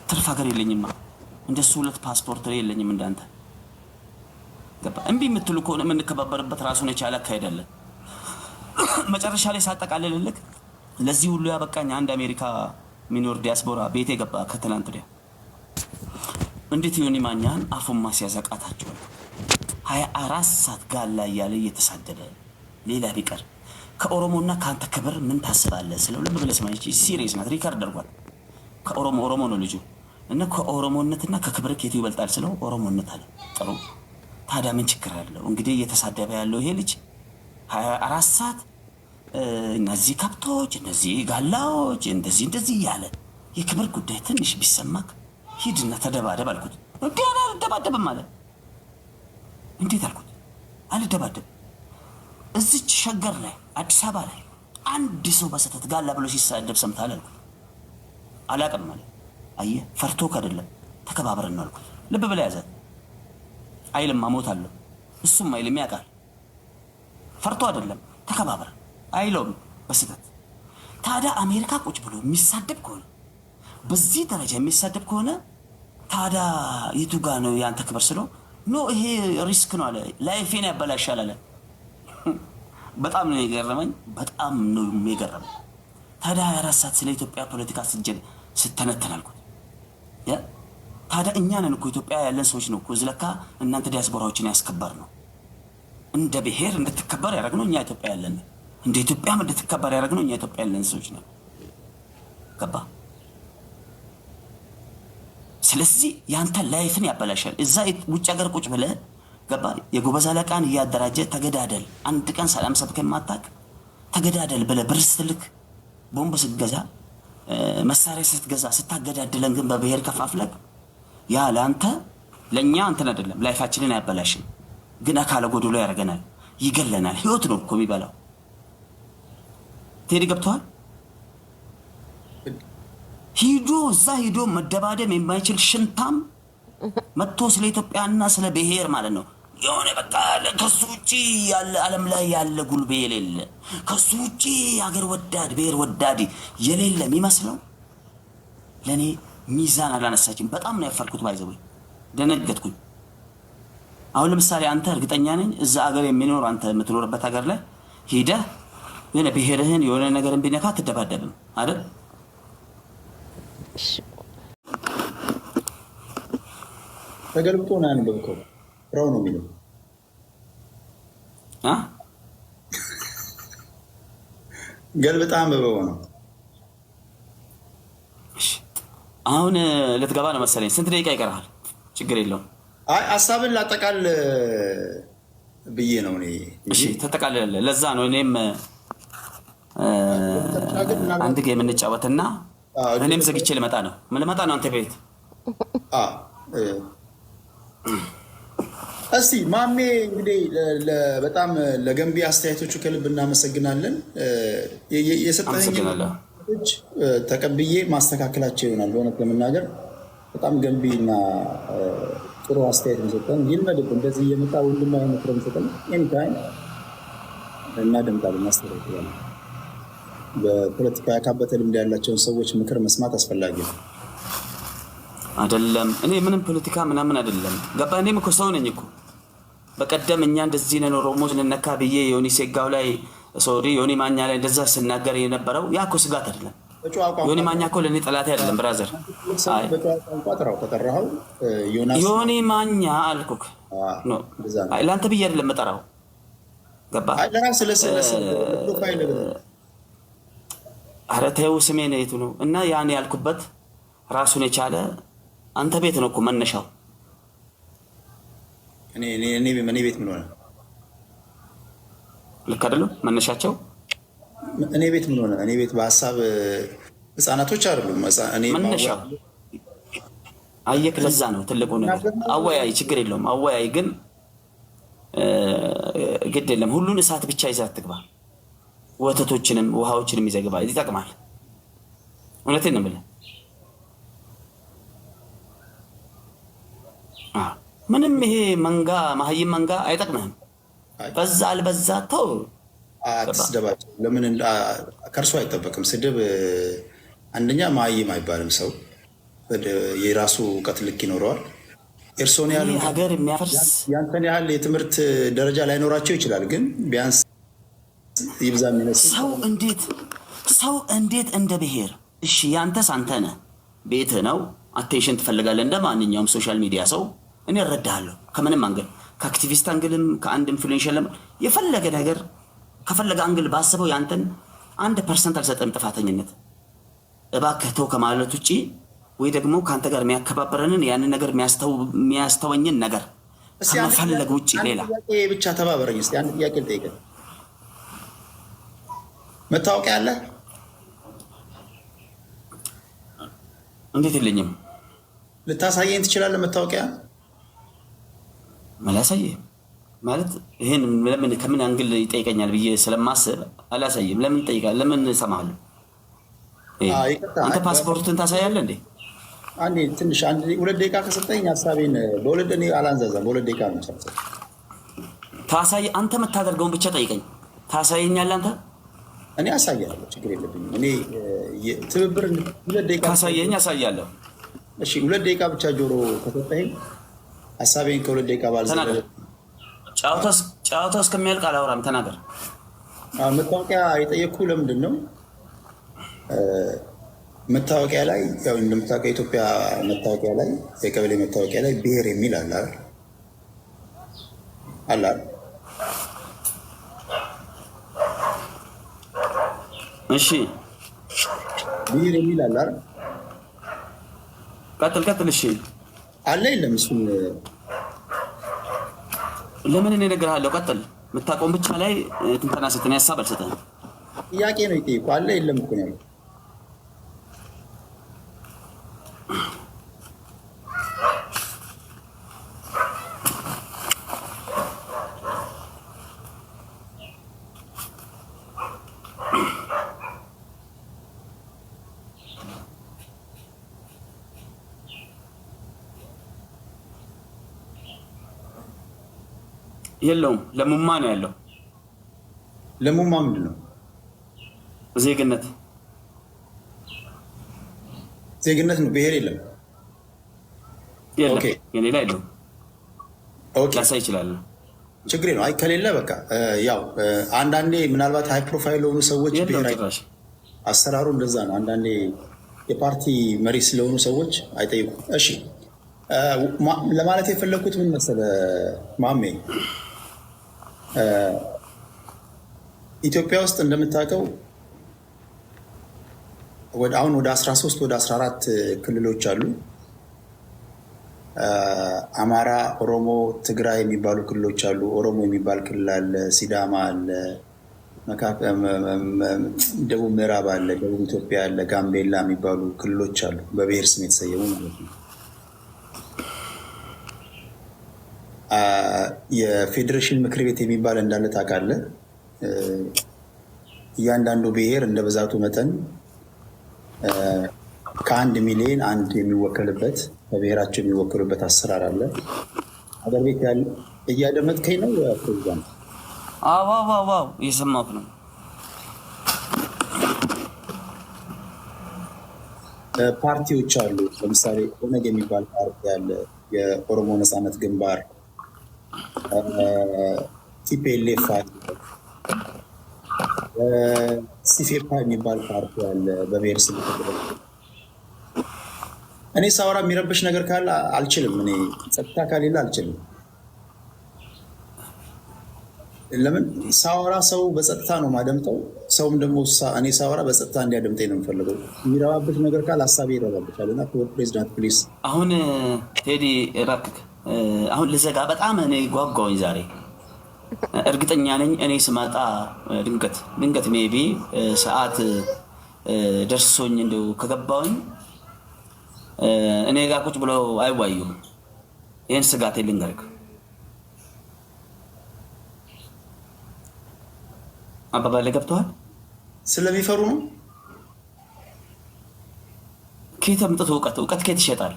ትርፍ ሀገር የለኝማ። እንደሱ 2 ፓስፖርት የለኝም እንዳንተ። ገባ እምቢ የምትሉ ከሆነ የምንከባበርበት ራሱን የቻለ አካሄዳለን። መጨረሻ ላይ ሳጠቃልልልክ ለዚህ ሁሉ ያበቃኝ አንድ አሜሪካ ሚኖር ዲያስፖራ ቤቴ ገባ ከትላንት ወዲያ። እንዴት ዮኒ ማኛን አፉን ማስያዝ አቃታቸዋል? 24 ሰዓት ጋላ እያለ እየተሳደደ ሌላ ቢቀር ከኦሮሞና ከአንተ ክብር ምን ታስባለህ ስለው ልብ ብለህ ስማ። ሲሪየስ ናት፣ ሪካርድ አድርጓል። ኦሮሞ ነው ልጁ እና ከኦሮሞነትና ከክብር የቱ ይበልጣል ስለው ኦሮሞነት አለ። ጥሩ ታዲያ ምን ችግር አለው? እንግዲህ እየተሳደበ ያለው ይሄ ልጅ 24 ሰዓት እነዚህ ከብቶች፣ እነዚህ ጋላዎች፣ እንደዚህ እያለ የክብር ጉዳይ ትንሽ ቢሰማክ ሂድና ተደባደብ አልኩት። እንዴ አልደባደብም አለ። እንዴት አልኩት? አልደባደብም። እዚች ሸገር ላይ አዲስ አበባ ላይ አንድ ሰው በስተት ጋላ ብሎ ሲሳደብ ሰምታል አልኩት። አላቅም አለ። አየህ ፈርቶክ አይደለም ተከባብረን ነው አልኩት። ልብ ብለህ ያዛት። አይልም እሞታለሁ እሱም አይልም ያውቃል። ፈርቶ አይደለም ተከባብረን አይለውም በስተት። ታዲያ አሜሪካ ቁጭ ብሎ የሚሳደብ ከሆነ በዚህ ደረጃ የሚሳደብ ከሆነ ታዲያ የቱ ጋ ነው ያንተ ክብር ስለው ኖ ይሄ ሪስክ ነው አለ። ላይፌን ያበላሻል አለ። በጣም ነው የገረመኝ፣ በጣም ነው የገረመኝ። ታዲያ 24 ሰዓት ስለ ኢትዮጵያ ፖለቲካ ስተነተን አልኩት። ታዲያ እኛ ነን እኮ ኢትዮጵያ ያለን ሰዎች ነው እኮ ዝለካ እናንተ ዲያስፖራዎችን ያስከበር ነው። እንደ ብሔር እንድትከበር ያደረግነው እኛ ኢትዮጵያ ያለን፣ እንደ ኢትዮጵያም እንድትከበር ያደረግነው እኛ ኢትዮጵያ ያለን ሰዎች ነው። ገባ? ስለዚህ ያንተ ላይፍን ያበላሻል። እዛ ውጭ ሀገር ቁጭ ብለህ ገባ የጎበዝ አለቃን እያደራጀ ተገዳደል። አንድ ቀን ሰላም ሰብከ የማታውቅ ተገዳደል ብለህ ብር ስትልክ ቦምብ ስትገዛ መሳሪያ ስትገዛ ስታገዳድለን ግን በብሔር ከፋፍለህ ያ ለአንተ ለእኛ እንትን አይደለም፣ ላይፋችንን አያበላሽም፣ ግን አካለ ጎዶሎ ያደርገናል፣ ይገለናል። ህይወት ነው እኮ የሚበላው። ቴዲ ገብተዋል። እዛ ሂዶ መደባደም የማይችል ሽንታም መጥቶ ስለ ኢትዮጵያና ስለ ብሔር ማለት ነው የሆነ በቃ ከሱ ውጭ ያለ ዓለም ላይ ያለ ጉልቤ የሌለ ከሱ ውጭ ሀገር ወዳድ ብሔር ወዳድ የሌለ የሚመስለው ለእኔ ሚዛን አላነሳችም። በጣም ነው ያፈርኩት። ባይዘው ደነገጥኩኝ። አሁን ለምሳሌ አንተ እርግጠኛ ነኝ እዛ ሀገር የሚኖር አንተ የምትኖርበት ሀገር ላይ ሄደህ የሆነ ብሔርህን የሆነ ነገርን ቢነካ አትደባደብም አይደል? ተገልብጦ ነው ያነበብከው? ፍራው ነው የሚለው ገልብጣ አንብበው ነው። አሁን ልትገባ ነው መሰለኝ። ስንት ደቂቃ ይቀርሃል? ችግር የለውም። አይ ሀሳብን ላጠቃል ብዬ ነው እኔ። እሺ ተጠቃልለ። ለዛ ነው እኔም አንድ ጌም እንጫወትና እኔም ዘግቼ ልመጣ ነው። ምን ልመጣ ነው አንተ ቤት? እስቲ ማሜ እንግዲህ በጣም ለገንቢ አስተያየቶቹ ከልብ እናመሰግናለን። የሰጠኝ ተቀብዬ ማስተካከላቸው ይሆናል። በእውነት ለመናገር በጣም ገንቢና ጥሩ አስተያየት ሰጠን። ይልመድብ እንደዚህ እየመጣ ወንድማ ምክረም ሰጠን። ኤኒታይም እናደምጣለን፣ እናስተካክላለን። በፖለቲካ ያካበተ ልምድ ያላቸውን ሰዎች ምክር መስማት አስፈላጊ ነው አይደለም። እኔ ምንም ፖለቲካ ምናምን አይደለም። ገባ? እኔም እኮ ሰው ነኝ እኮ። በቀደም እኛ እንደዚህ ነን ኦሮሞ ልነካ ብዬ ዮኒ ሴጋው ላይ ሶሪ ዮኒ ማኛ ላይ እንደዛ ስናገር የነበረው ያ እኮ ስጋት አይደለም። ዮኒ ማኛ እኮ ለእኔ ጠላቴ አይደለም ብራዘር። ዮኒ ማኛ አልኩክ ለአንተ ብዬ አይደለም መጠራው። ገባ? ኧረ ተይው ስሜን የቱ ነው? እና ያን ያልኩበት ራሱን የቻለ አንተ ቤት ነው እኮ መነሻው። እኔ ቤት ምን ሆነ? ልክ አይደለም መነሻቸው። እኔ ቤት ምን ሆነ? እኔ ቤት በሀሳብ ህፃናቶች አይደሉም መነሻው። አየክ፣ ለዛ ነው ትልቁ ነገር። አወያይ፣ ችግር የለውም አወያይ። ግን ግድ የለም ሁሉን እሳት ብቻ ይዘህ አትግባ። ወተቶችንም ውሃዎችንም ይዘህ ግባ። ይጠቅማል። እውነቴን ነው የምልህ። ምንም ይሄ መንጋ መሀይም መንጋ አይጠቅምህም። በዛ አልበዛ ተው። አትስደባቸው። ለምን ከእርሱ አይጠበቅም ስድብ። አንደኛ መሀይም አይባልም ሰው፣ የራሱ እውቀት ልክ ይኖረዋል። እርሶን ያህል ሀገር የሚያፈርስ ያንተን ያህል የትምህርት ደረጃ ላይኖራቸው ይችላል። ግን ቢያንስ ይብዛ የሚመስል ሰው እንዴት እንደ ብሔር። እሺ ያንተስ አንተ ነህ፣ ቤትህ ነው፣ አቴንሽን ትፈልጋለህ እንደ ማንኛውም ሶሻል ሚዲያ ሰው። እኔ እረዳሃለሁ ከምንም አንግል፣ ከአክቲቪስት አንግልም ከአንድ ኢንፍሉዌንሻል የፈለገ ነገር ከፈለገ አንግል ባስበው ያንተን 1% አልሰጠም ጥፋተኝነት። እባክህ ተው ከማለት ውጭ ወይ ደግሞ ከአንተ ጋር የሚያከባበረንን ያንን ነገር የሚያስተወኝን ነገር ከመፈለግ ውጭ ሌላ ብቻ ተባበረኝ። እስኪ አንድ ጥያቄ ልጠይቅህ። መታወቂያ አለ? እንዴት የለኝም? ልታሳየኝ ትችላለህ? መታወቂያ አላሳይህ ማለት ይህን ለምን ከምን አንግል ይጠይቀኛል ብዬ ስለማስብ አላሳይም። ለምን ጠይቃለህ? ለምን እሰማሃለሁ? አንተ ፓስፖርትን ታሳያለህ እንዴ? አንዴ ትንሽ 2 ደቂቃ ከሰጠኝ ሀሳቤን በሁለት እኔ አላንዛዛም። በ2 ደቂቃ ነው ታሳይ። አንተ የምታደርገውን ብቻ ጠይቀኝ። ታሳየኛለህ አንተ? እኔ አሳያለሁ፣ ችግር የለብኝም። እኔ ትብብር 2 ደቂቃ ካሳየኝ አሳያለሁ። እሺ 2 ደቂቃ ብቻ ጆሮ ከሰጠኝ ሀሳቤን ከ2 ደቂቃ ባልዘለለ ጨዋታው እስከሚያልቅ አላወራም። ተናገር። መታወቂያ የጠየቅኩ ለምንድን ነው? መታወቂያ ላይ ያው እንደምታውቀው የኢትዮጵያ መታወቂያ ላይ የቀበሌ መታወቂያ ላይ ብሔር የሚል አለ አይደል? እሺ ብሔር የሚል አለ አይደል? ቀጥል። እሺ አለ የለም? እሱን ለምን እኔ እነግርሃለሁ። ቀጥል። የምታውቀውን ብቻ ላይ ትንተና ስትነ ሀሳብ አልሰጠህም። ጥያቄ ነው የጠየኩህ። አለ የለም እኮ ነው ያለው። የለውም። ለሙማ ነው ያለው። ለሙማ ምንድን ነው? ዜግነት ነው። ብሔር የለም። የሌላ የለውም። ላሳይ ይችላል። ችግር ነው። አይ ከሌለ በቃ ያው አንዳንዴ ምናልባት ሃይ ፕሮፋይል ለሆኑ ሰዎች ብሔራዊ አሰራሩ እንደዛ ነው። አንዳንዴ የፓርቲ መሪ ስለሆኑ ሰዎች አይጠይቁም። እሺ ለማለት የፈለግኩት ምን መሰለህ ማሜ፣ ኢትዮጵያ ውስጥ እንደምታውቀው አሁን ወደ 13 ወደ 14 ክልሎች አሉ። አማራ፣ ኦሮሞ፣ ትግራይ የሚባሉ ክልሎች አሉ። ኦሮሞ የሚባል ክልል አለ። ሲዳማ አለ። ደቡብ ምዕራብ አለ። ደቡብ ኢትዮጵያ አለ። ጋምቤላ የሚባሉ ክልሎች አሉ፣ በብሔር ስም የተሰየሙ ማለት ነው። የፌዴሬሽን ምክር ቤት የሚባል እንዳለ ታውቃለህ። እያንዳንዱ ብሔር እንደ ብዛቱ መጠን ከ1 ሚሊዮን አንድ የሚወከልበት በብሔራቸው የሚወከሉበት አሰራር አለ። ሀገር ቤት ያለ እያደመጥከኝ ነው ፕሬዚዳንት? ዋው እየሰማሁህ ነው። ፓርቲዎች አሉ። ለምሳሌ ኦነግ የሚባል ፓርቲ አለ። የኦሮሞ ነፃነት ግንባር፣ ቲፒኤልኤፍ አለ። ሲፌፓ የሚባል ፓርቲ አለ በብሔር ስም። እኔ ሳወራ የሚረብሽ ነገር ካለ አልችልም። እኔ ጸጥታ ካሌለ አልችልም። ለምን ሳወራ ሰው በጸጥታ ነው ማደምጠው። ሰውም ደግሞ እኔ ሳወራ በጸጥታ እንዲያደምጠኝ ነው የምፈልገው። የሚረባብሽ ነገር ካለ ሀሳቤ ይረባብሻል። እና ፕሬዚዳንት ፕሊስ። አሁን ቴዲ እባክህ አሁን ልዘጋ በጣም እኔ ጓጓውኝ ዛሬ እርግጠኛ ነኝ እኔ ስመጣ ድንገት ሜቢ ሰዓት ደርሶኝ እንደው ከገባውኝ እኔ ጋር ቁጭ ብለው አይዋዩም። ይህን ስጋት ልንገርህ። አባባል ገብተዋል። ስለሚፈሩ ነው። ከየት አምጥቶ እውቀት ከየት ይሸጣል?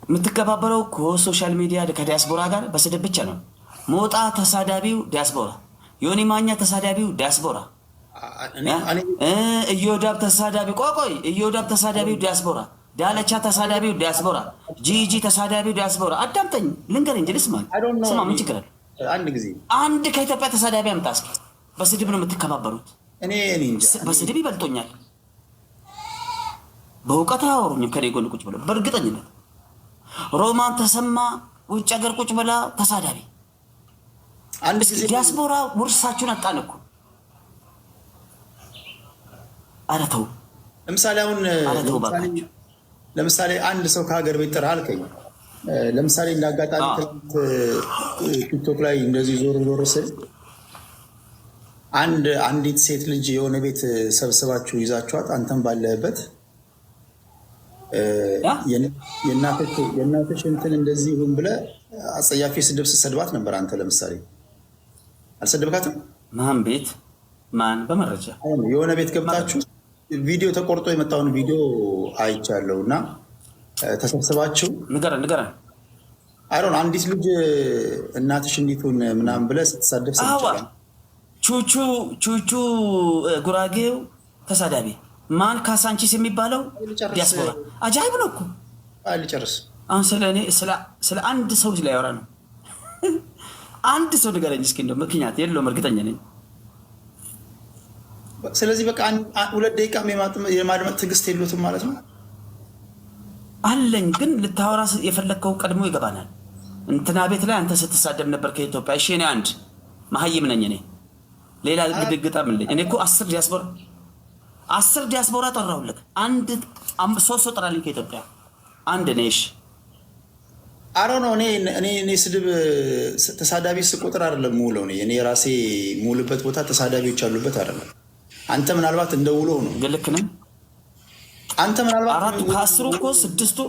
የምትከባበረው እኮ ሶሻል ሚዲያ ከዲያስፖራ ጋር በስድብ ብቻ ነው። ሞጣ ተሳዳቢው ዲያስፖራ፣ ዮኒ ማኛ ተሳዳቢው ዲያስፖራ፣ እዮዳብ ተሳዳቢው ዲያስፖራ፣ ዳለቻ ተሳዳቢው ዲያስፖራ፣ ጂጂ ተሳዳቢው ዲያስፖራ። አዳምጠኝ ልንገር እንጂ ልስማ። ስማ፣ ምን ችግር አለ? አንድ ከኢትዮጵያ ተሳዳቢ አምጣ እስኪ። በስድብ ነው የምትከባበሩት። በስድብ ይበልጦኛል። በእውቀት አያወሩኝም ከኔ ጎን ቁጭ ብለው በእርግጠኝነት። ሮማን ተሰማ ውጭ ሀገር ቁጭ ብላ ተሳዳቢ። ዲያስፖራ ውርሳችሁን አጣን እኮ። ኧረ ተው። ለምሳሌ አንድ ሰው ከሀገር ቤት ጥራ አልከኝ። ለምሳሌ እንደ አጋጣሚ ቲክቶክ ላይ እንደዚህ ዞር ስል አንዲት ሴት ልጅ የሆነ ቤት ሰብስባችሁ ይዛችኋት አንተም ባለህበት የእናትሽ እንትን እንደዚህ ይሁን ብለህ አጸያፊ ስድብ ስትሰድባት ነበር። አንተ ለምሳሌ አልሰደብካትም? ማን ቤት ማን? በመረጃ የሆነ ቤት ገብታችሁ ቪዲዮ ተቆርጦ የመጣውን ቪዲዮ አይቻለሁ እና ተሰብስባችሁ ንገረን አይሮን አንዲት ልጅ እናትሽ እንዲቱን ምናምን ብለህ ስትሳደብ ሰምቻለሁ። ቹቹ ጉራጌው ተሳዳቢ ማን? ካሳንቺስ የሚባለው ዲያስፖራ። አጃይብ ነው እኮ። ልጨርስ። አሁን ስለ አንድ ሰው ላያወራ ነው። አንድ ሰው ንገረኝ እስኪ። እንደው ምክንያት የለውም እርግጠኛ ነኝ። ስለዚህ በቃ 2 ደቂቃ የማድመጥ ትዕግስት የሉትም ማለት ነው። አለኝ ግን ልታወራ የፈለግከው ቀድሞ ይገባናል። እንትና ቤት ላይ አንተ ስትሳደብ ነበር ከኢትዮጵያ። እሺ እኔ አንድ መሀይም ነኝ። እኔ ሌላ ግድግጣምልኝ። እኔ እኮ 10 ዲያስፖራ ጠራሁልህ። 3 ሰው ጠራልኝ ከኢትዮጵያ። አንድ ነሽ አሮ ነው። እኔ ስድብ ተሳዳቢ ስቆጥር አይደለም ሙለው። እኔ ራሴ ሙሉበት ቦታ ተሳዳቢዎች አሉበት አይደለም። አንተ ምናልባት እንደ ውሎ ነው። ግን ልክ ነህ። አንተ ምናልባት 4 ከ10 እኮ 6